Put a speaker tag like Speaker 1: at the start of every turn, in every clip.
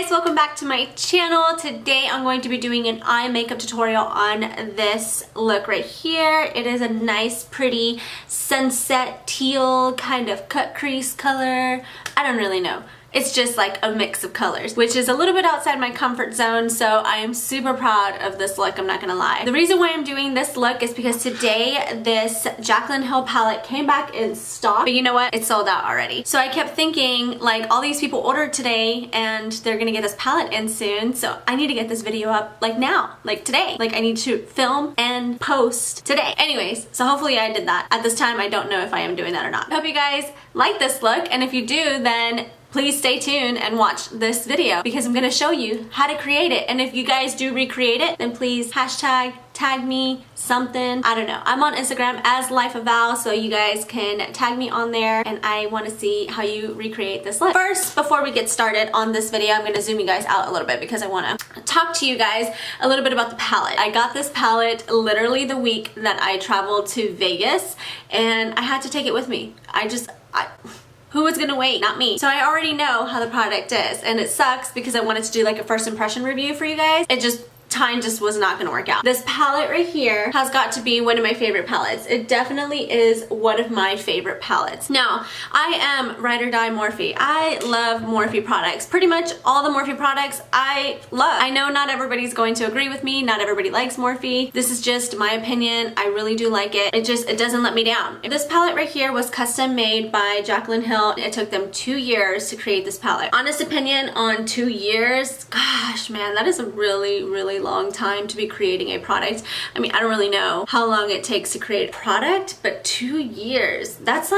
Speaker 1: guys, welcome back to my channel. Today I'm going to be doing an eye makeup tutorial on this look right here. It is a nice pretty sunset teal kind of cut crease color. I don't really know. It's just like a mix of colors, which is a little bit outside my comfort zone, so I am super proud of this look, I'm not gonna lie. The reason why I'm doing this look is because today this JACLYN Hill palette came back in stock, but you know what? It's sold out already. So I kept thinking, like, all these people ordered today and they're gonna get this palette in soon, so I need to get this video up like now, like today. Like I need to film and post today. Anyways, so hopefully I did that. At this time, I don't know if I am doing that or not. I hope you guys like this look, and if you do, then please stay tuned and watch this video because I'm gonna show you how to create it. And if you guys do recreate it, then please hashtag tag me something. I don't know. I'm on Instagram as Lifeofval, so you guys can tag me on there, and I want to see how you recreate this look. First, before we get started on this video, I'm going to zoom you guys out a little bit because I want to talk to you guys a little bit about the palette. I got this palette literally the week that I traveled to Vegas, and I had to take it with me. Who was gonna wait? Not me. So I already know how the product is, and it sucks because I wanted to do like a first impression review for you guys. Time just was not gonna work out. This palette right here has got to be one of my favorite palettes. It definitely is one of my favorite palettes. Now, I am ride or die Morphe. I love Morphe products. Pretty much all the Morphe products I love. I know not everybody's going to agree with me. Not everybody likes Morphe. This is just my opinion. I really do like it. It doesn't let me down. This palette right here was custom made by JACLYN Hill. It took them 2 years to create this palette. Honest opinion on 2 years, gosh man, that is a really long time to be creating a product. I mean, I don't really know how long it takes to create a product, but 2 years, that's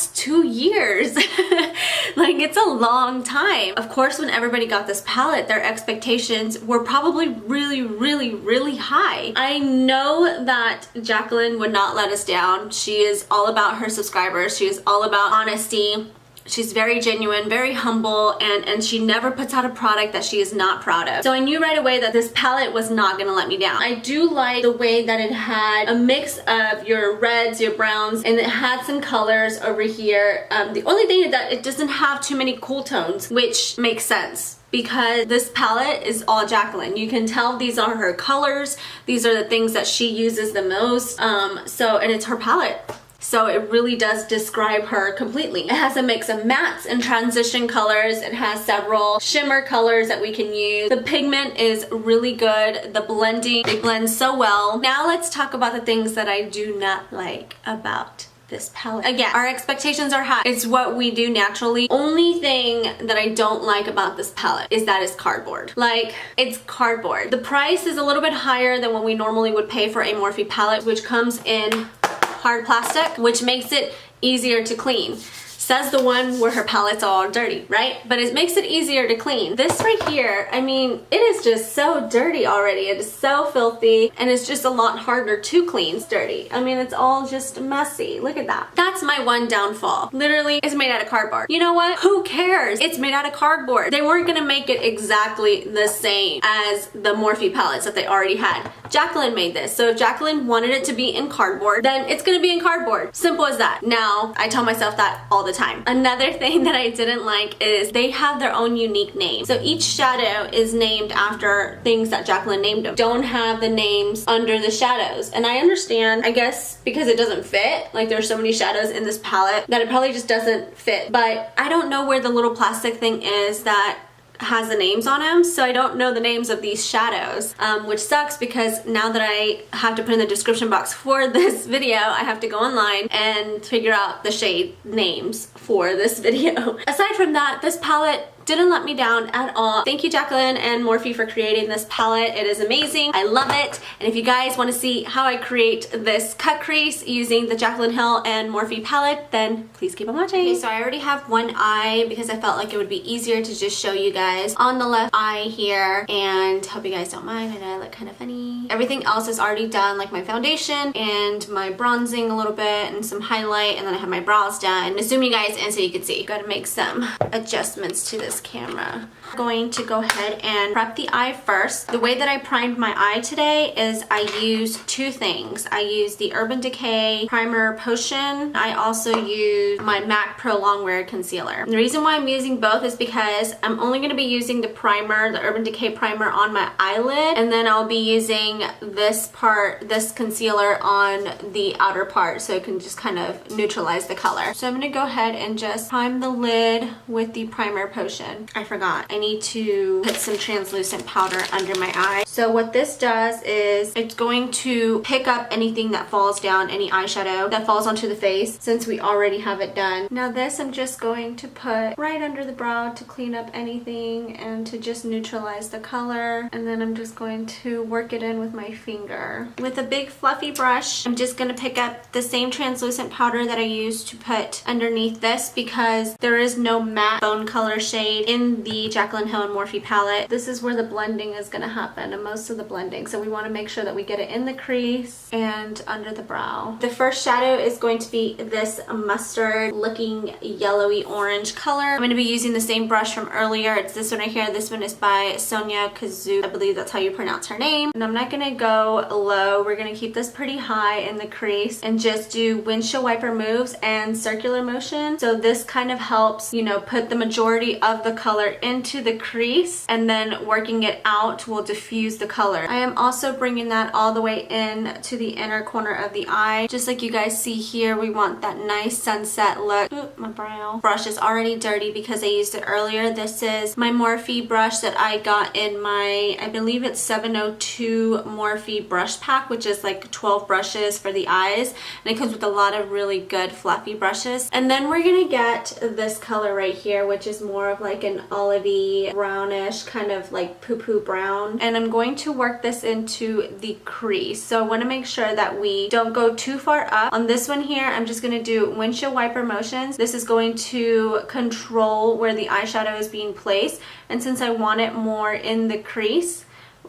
Speaker 1: 2 years. Like, it's a long time. Of course, when everybody got this palette, their expectations were probably really high. I know that JACLYN would not let us down. She is all about her subscribers. She is all about honesty. She's very genuine, very humble, and she never puts out a product that she is not proud of. So I knew right away that this palette was not gonna let me down. I do like the way that it had a mix of your reds, your browns, and it had some colors over here. The only thing is that it doesn't have too many cool tones, which makes sense, because this palette is all JACLYN. You can tell these are her colors. These are the things that she uses the most. And it's her palette. So it really does describe her completely. It has a mix of mattes and transition colors. It has several shimmer colors that we can use. The pigment is really good. The blending, they blend so well. Now let's talk about the things that I do not like about this palette. Again, our expectations are high. It's what we do naturally. Only thing that I don't like about this palette is that it's cardboard. Like, it's cardboard. The price is a little bit higher than what we normally would pay for a Morphe palette, which comes in hard plastic, which makes it easier to clean. Says the one where her palette's all dirty, right? But it makes it easier to clean. This right here, I mean, it is just so dirty already. It is so filthy, and it's just a lot harder to clean. It's dirty. I mean, it's all just messy. Look at that. That's my one downfall. Literally, it's made out of cardboard. You know what? Who cares? It's made out of cardboard. They weren't gonna make it exactly the same as the Morphe palettes that they already had. JACLYN made this, so if JACLYN wanted it to be in cardboard, then it's gonna be in cardboard. Simple as that. Now, I tell myself that all the time. Another thing that I didn't like is they have their own unique name. So each shadow is named after things that JACLYN named them. Don't have the names under the shadows. And I understand, I guess, because it doesn't fit. Like, there's so many shadows in this palette that it probably just doesn't fit. But I don't know where the little plastic thing is that has the names on them, so I don't know the names of these shadows, which sucks because now that I have to put in the description box for this video, I have to go online and figure out the shade names for this video. Aside from that, this palette didn't let me down at all. Thank you, JACLYN and Morphe, for creating this palette. It is amazing. I love it. And if you guys want to see how I create this cut crease using the JACLYN Hill and Morphe palette, then please keep on watching. Okay, so I already have one eye because I felt like it would be easier to just show you guys on the left eye here, and hope you guys don't mind. I know I look kind of funny. Everything else is already done, like my foundation and my bronzing a little bit and some highlight, and then I have my brows done. Zoom you guys in so you can see. Gotta make some adjustments to this this camera. I'm going to go ahead and prep the eye first. The way that I primed my eye today is I used two things. I used the Urban Decay Primer Potion. I also used my MAC Pro Longwear Concealer. And the reason why I'm using both is because I'm only going to be using the primer, the Urban Decay primer on my eyelid, and then I'll be using this part, this concealer on the outer part so it can just kind of neutralize the color. So I'm going to go ahead and just prime the lid with the primer potion. I forgot. I need to put some translucent powder under my eye. So what this does is it's going to pick up anything that falls down, any eyeshadow that falls onto the face, since we already have it done. Now this I'm just going to put right under the brow to clean up anything and to just neutralize the color. And then I'm just going to work it in with my finger. With a big fluffy brush, I'm just going to pick up the same translucent powder that I used to put underneath this because there is no matte bone color shade in the JACLYN Hill and Morphe palette. This is where the blending is going to happen, and most of the blending. So we want to make sure that we get it in the crease and under the brow. The first shadow is going to be this mustard looking yellowy orange color. I'm going to be using the same brush from earlier. It's this one right here. This one is by Sonia Kazu. I believe that's how you pronounce her name. And I'm not going to go low. We're going to keep this pretty high in the crease and just do windshield wiper moves and circular motion. So this kind of helps, you know, put the majority of the color into the crease, and then working it out will diffuse the color. I am also bringing that all the way in to the inner corner of the eye. Just like you guys see here, we want that nice sunset look. Ooh, my brow. Brush is already dirty because I used it earlier. This is my Morphe brush that I got in my, I believe it's 702 Morphe brush pack, which is like 12 brushes for the eyes, and it comes with a lot of really good fluffy brushes. And then we're gonna get this color right here, which is more of like an olivey brownish kind of like poo-poo brown, and I'm going to work this into the crease. So I want to make sure that we don't go too far up. On this one here, I'm just going to do windshield wiper motions. This is going to control where the eyeshadow is being placed, and since I want it more in the crease,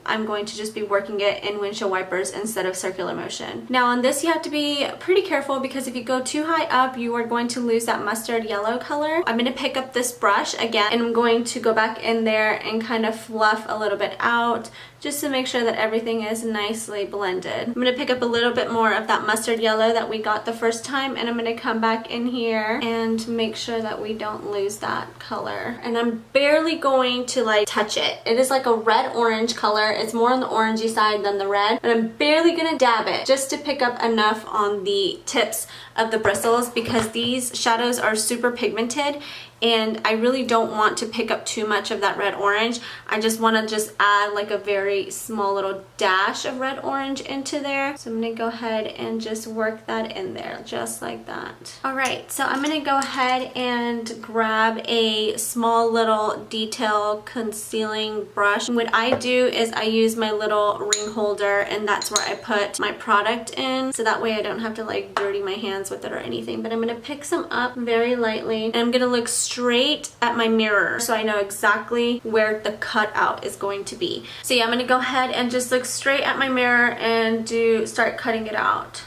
Speaker 1: I'm going to just be working it in windshield wipers instead of circular motion. Now on this you have to be pretty careful because if you go too high up you are going to lose that mustard yellow color. I'm going to pick up this brush again and I'm going to go back in there and kind of fluff a little bit out just to make sure that everything is nicely blended. I'm going to pick up a little bit more of that mustard yellow that we got the first time, and I'm going to come back in here and make sure that we don't lose that color. And I'm barely going to like touch it. It is like a red-orange color. It's more on the orangey side than the red, and I'm barely going to dab it just to pick up enough on the tips of the bristles because these shadows are super pigmented and I really don't want to pick up too much of that red orange. I just want to just add like a very small little dash of red orange into there. So I'm going to go ahead and just work that in there just like that. Alright, so I'm going to go ahead and grab a small little detail concealing brush. And what I do is I use my little ring holder and that's where I put my product in. So that way I don't have to like dirty my hands with it or anything. But I'm going to pick some up very lightly and I'm going to look straight at my mirror so I know exactly where the cutout is going to be. So yeah, I'm going to go ahead and just look straight at my mirror and start cutting it out.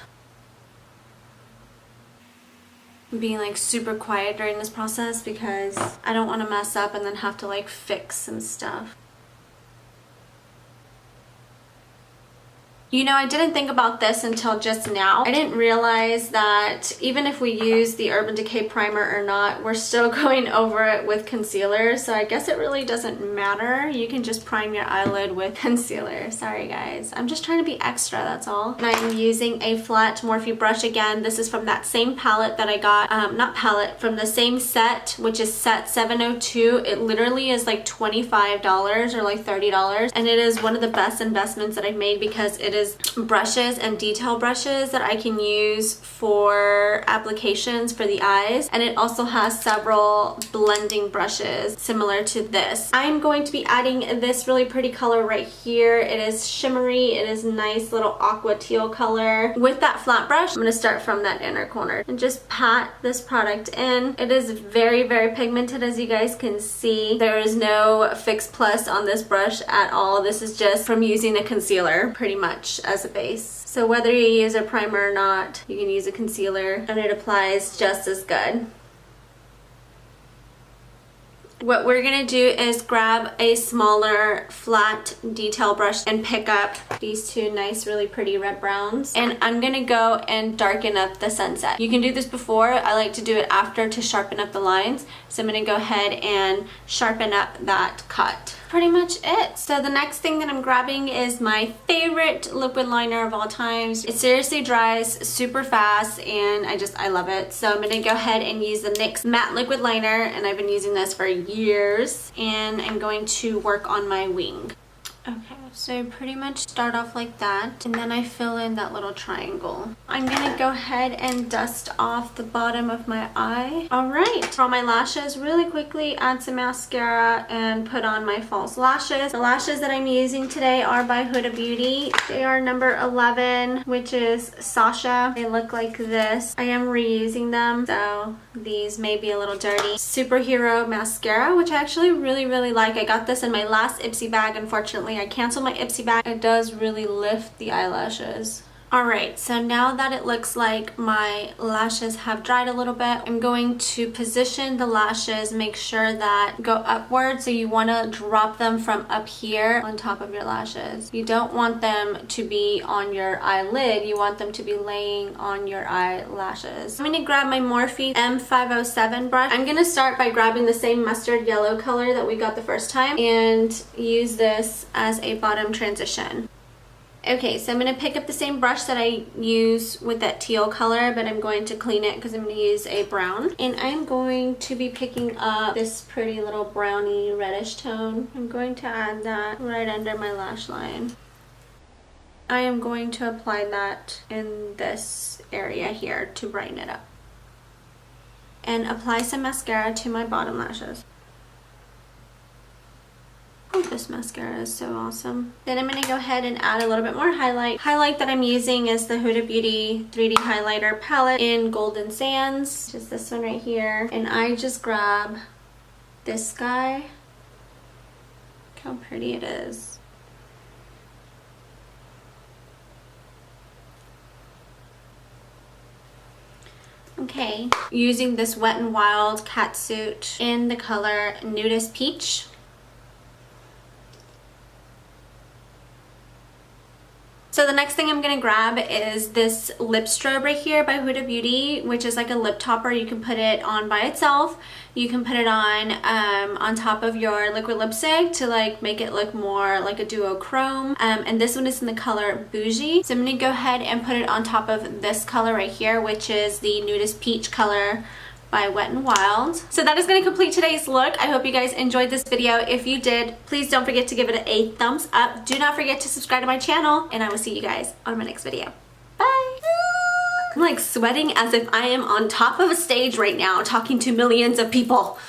Speaker 1: I'm being like super quiet during this process because I don't want to mess up and then have to like fix some stuff. You know, I didn't think about this until just now. I didn't realize that even if we use the Urban Decay primer or not, we're still going over it with concealer. So I guess it really doesn't matter. You can just prime your eyelid with concealer. Sorry guys. I'm just trying to be extra, that's all. And I'm using a flat Morphe brush again. This is from that same palette that I got, not palette, from the same set, which is set 702. It literally is like $25 or like $30. And it is one of the best investments that I've made because it is brushes and detail brushes that I can use for applications for the eyes, and it also has several blending brushes similar to this. I'm going to be adding this really pretty color right here. It is shimmery, it is nice little aqua teal color. With that flat brush, I'm going to start from that inner corner and just pat this product in. It is very, very pigmented as you guys can see. There is no Fix Plus on this brush at all. This is just from using a concealer pretty much as a base. So whether you use a primer or not, you can use a concealer and it applies just as good. What we're gonna do is grab a smaller flat detail brush and pick up these two nice, really pretty red browns. And I'm gonna go and darken up the sunset. You can do this before. I like to do it after to sharpen up the lines. So I'm gonna go ahead and sharpen up that cut. Pretty much it. So the next thing that I'm grabbing is my favorite liquid liner of all times. It seriously dries super fast and I love it. So I'm gonna go ahead and use the NYX matte liquid liner, and I've been using this for years, and I'm going to work on my wing. Okay, so pretty much start off like that, and then I fill in that little triangle. I'm gonna go ahead and dust off the bottom of my eye. All right, for all my lashes, really quickly add some mascara and put on my false lashes. The lashes that I'm using today are by Huda Beauty. They are number 11, which is Sasha. They look like this. I am reusing them, so these may be a little dirty. Superhero mascara, which I actually really like. I got this in my last Ipsy bag. Unfortunately, I canceled my Ipsy bag. It does really lift the eyelashes. Alright, so now that it looks like my lashes have dried a little bit, I'm going to position the lashes, make sure that go upward. So you want to drop them from up here on top of your lashes. You don't want them to be on your eyelid. You want them to be laying on your eyelashes. I'm going to grab my Morphe M507 brush. I'm going to start by grabbing the same mustard yellow color that we got the first time and use this as a bottom transition. Okay, so I'm going to pick up the same brush that I use with that teal color, but I'm going to clean it because I'm going to use a brown. And I'm going to be picking up this pretty little browny reddish tone. I'm going to add that right under my lash line. I am going to apply that in this area here to brighten it up. And apply some mascara to my bottom lashes. Oh, this mascara is so awesome. Then I'm going to go ahead and add a little bit more highlight. Highlight that I'm using is the Huda Beauty 3D highlighter palette in Golden Sands. Just this one right here. And I just grab this guy. Look how pretty it is. Okay, using this Wet n Wild catsuit in the color Nudist Peach. So the next thing I'm going to grab is this lip strobe right here by Huda Beauty, which is like a lip topper. You can put it on by itself. You can put it on top of your liquid lipstick to like make it look more like a duochrome. And this one is in the color Bougie. So I'm going to go ahead and put it on top of this color right here, which is the Nudist Peach color by Wet n Wild. So that is going to complete today's look. I hope you guys enjoyed this video. If you did, please don't forget to give it a thumbs up. Do not forget to subscribe to my channel, and I will see you guys on my next video. Bye! I'm like sweating as if I am on top of a stage right now talking to millions of people.